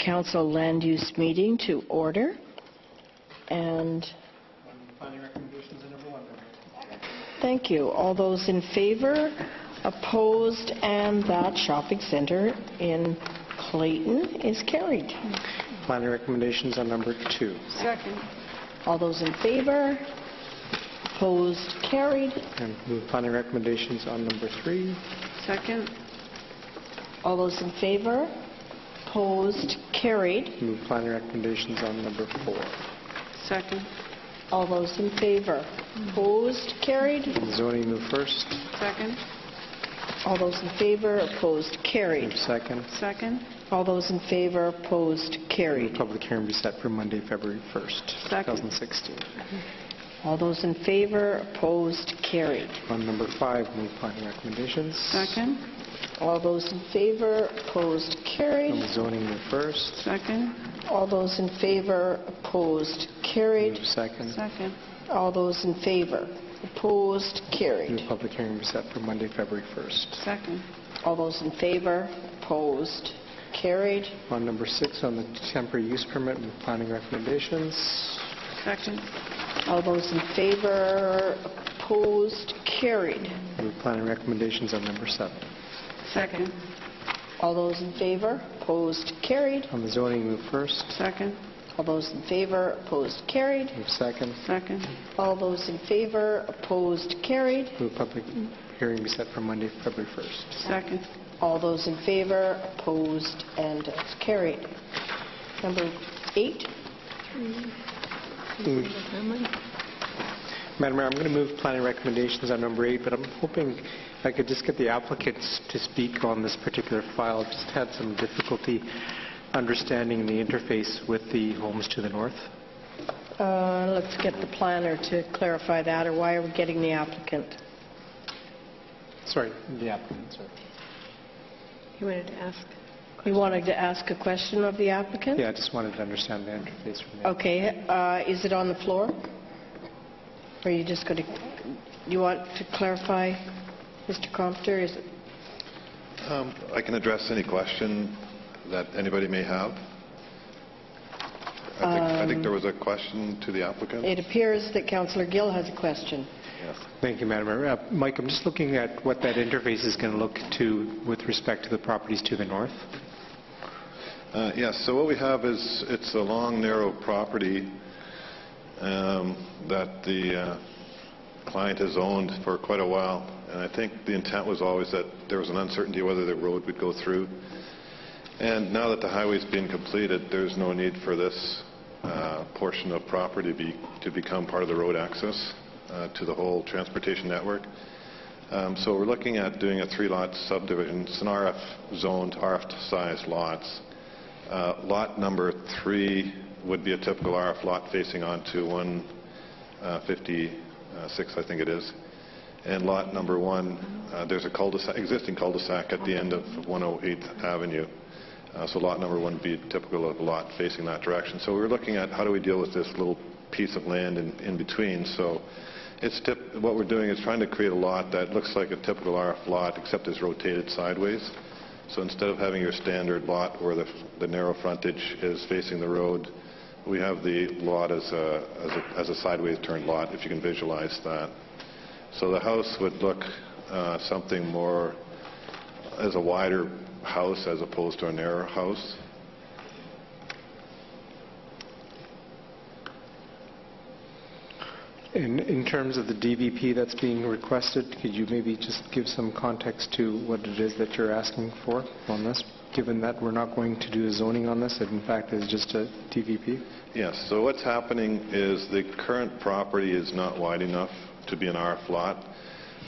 Council Land Use meeting to order. And Finding recommendations in number 1. thank you. All those in favor, opposed, and that shopping centre in Clayton is carried. Planning recommendations on number 2. Second. All those in favor, opposed, carried. And move planning recommendations on number 3. Second. All those in favor, opposed, carried. Move planning recommendations on number 4. Second. All those in favor, opposed, carried. And zoning, move first. Second. All those in favor, opposed, carried. Move second. Second. All those in favor, opposed, carried. Public hearing be set for Monday, February 1st, Second. 2016. All those in favor, opposed, carried. On number 5, move planning recommendations. Second. All those in favor, opposed, carried. On zoning, move first. Second. All those in favor, opposed, carried. Move second. Second. All those in favor, opposed, carried. Move public hearing be set for Monday, February 1st. Second. All those in favor, opposed, carried. On number 6, on the temporary use permit, move planning recommendations. Second. All those in favor, opposed, carried. Move planning recommendations on number 7. Second. All those in favor, opposed, carried. On the zoning, move first. Second. All those in favor, opposed, carried. Move second. Second. All those in favor, opposed, carried. Move public hearing be set for Monday, February 1st. Second. All those in favor, opposed, and it's carried. Number 8. Madam Mayor, I'm going to move planning recommendations on number 8, but I'm hoping if I could just get the applicants to speak on this particular file. I've just had some difficulty understanding the interface with the homes to the north. Let's get the planner to clarify that, or why are we getting the applicant? Sorry, the applicant, sorry. You wanted to ask? You wanted to ask a question of the applicant? Yeah, I just wanted to understand the interface from there. Okay. Is it on the floor? Or are you just going to... You want to clarify, Mr. Compter? Is it... I can address any question that anybody may have. I think there was a question to the applicant. It appears that Councillor Gill has a question. Yes. Thank you, Madam Mayor. Mike, I'm just looking at what that interface is going to look to with respect to the properties to the north. Yes, so what we have is it's a long, narrow property that the client has owned for quite a while, and I think the intent was always that there was an uncertainty whether the road would go through. And now that the highway's been completed, there's no need for this portion of property to become part of the road access to the whole transportation network. So we're looking at doing a 3-lot subdivision. It's an RF-zoned, RF-sized lots. Lot number 3 would be a typical RF lot facing onto 156, I think it is. And lot number 1, there's a cul-de-sac, existing cul-de-sac at the end of 108th Avenue. So lot number 1 would be typical of a lot facing that direction. So we're looking at how do we deal with this little piece of land in between. So what we're doing is trying to create a lot that looks like a typical RF lot, except it's rotated sideways. So instead of having your standard lot where the narrow frontage is facing the road, we have the lot as a sideways turned lot, if you can visualize that. So the house would look something more as a wider house as opposed to a narrow house. In terms of the DVP that's being requested, could you maybe just give some context to what it is that you're asking for on this, given that we're not going to do a zoning on this, and in fact it's just a DVP? Yes, so what's happening is the current property is not wide enough to be an RF lot.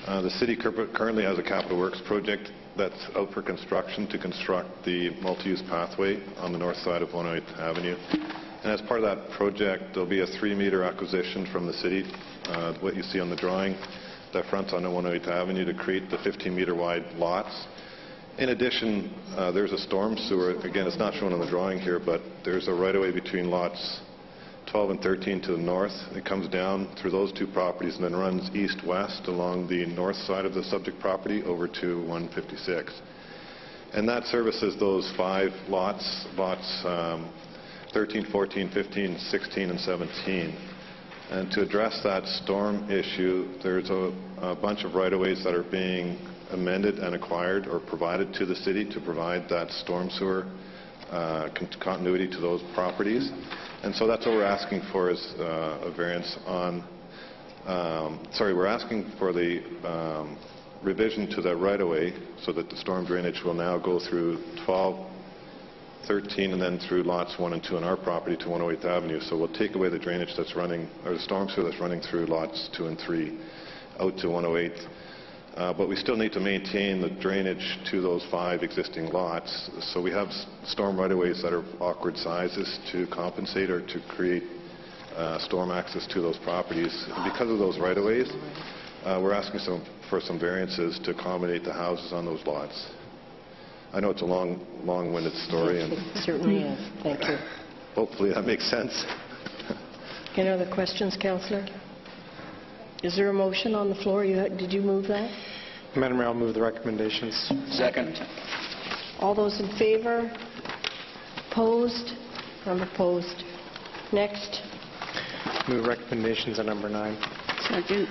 The city currently has a capital works project that's out for construction to construct the multi-use pathway on the north side of 108th Avenue. And as part of that project, there'll be a 3-meter acquisition from the city, what you see on the drawing, that fronts on 108th Avenue to create the 15-meter wide lots. In addition, there's a storm sewer. Again, it's not shown on the drawing here, but there's a right-of-way between lots 12 and 13 to the north. It comes down through those 2 properties and then runs east-west along the north side of the subject property over to 156. And that services those 5 lots, lots 13, 14, 15, 16, and 17. And to address that storm issue, there's a bunch of right-of-ways that are being amended and acquired or provided to the city to provide that storm sewer continuity to those properties. And so that's what we're asking for is a variance on, we're asking for the revision to the right-of-way so that the storm drainage will now go through 12, 13, and then through lots 1 and 2 on our property to 108th Avenue. So we'll take away the drainage that's running, or the storm sewer that's running through lots 2 and 3 out to 108th. But we still need to maintain the drainage to those 5 existing lots. So we have storm right-of-ways that are awkward sizes to compensate or to create storm access to those properties. And because of those right-of-ways, we're asking for some variances to accommodate the houses on those lots. I know it's a long-winded story, and It certainly is. Thank you. hopefully that makes sense. Any other questions, Councillor? Is there a motion on the floor? Did you move that? Madam Mayor, I'll move the recommendations. Second. All those in favor? Opposed? None opposed. Next. Move recommendations on number 9. Second.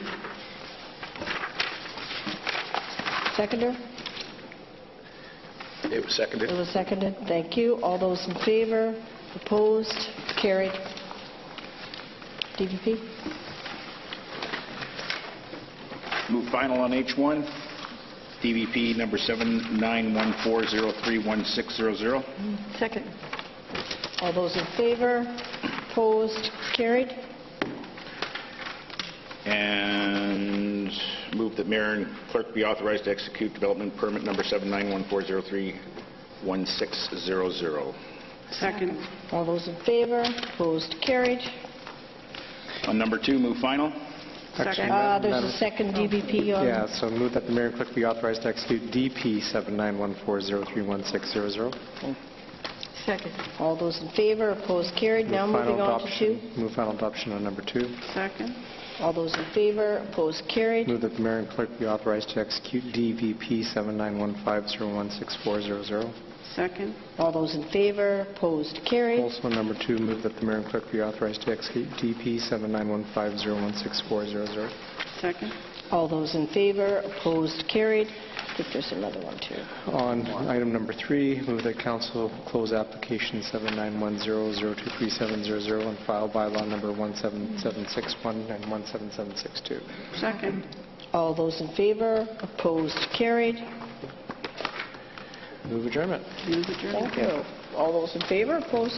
Seconder? It was seconded. It was seconded. Thank you. All those in favor? Opposed? Carried. DVP? Move final on H1. DVP number 7914031600. Second. All those in favor? Opposed? Carried. And move that mayor and clerk be authorized to execute development permit number 7914031600. Second. All those in favor? Opposed? Carried. On number 2, move final. Second. There's a second DVP on. Yeah, so move that the mayor and clerk be authorized to execute DP 7914031600. Second. All those in favor? Opposed? Carried. Now moving on to 2. Move final adoption on number 2. Second. All those in favor? Opposed? Carried. Move that the mayor and clerk be authorized to execute DVP 7915016400. Second. All those in favor? Opposed? Carried. Also on number 2, move that the mayor and clerk be authorized to execute DP 7915016400. Second. All those in favor? Opposed? Carried. I think there's another one too. On item number 3, move that council close application 7910023700 on file bylaw number 17761 and 17762. Second. All those in favor? Opposed? Carried. Move adjournment. Move adjourned. Thank you. All those in favor? Opposed?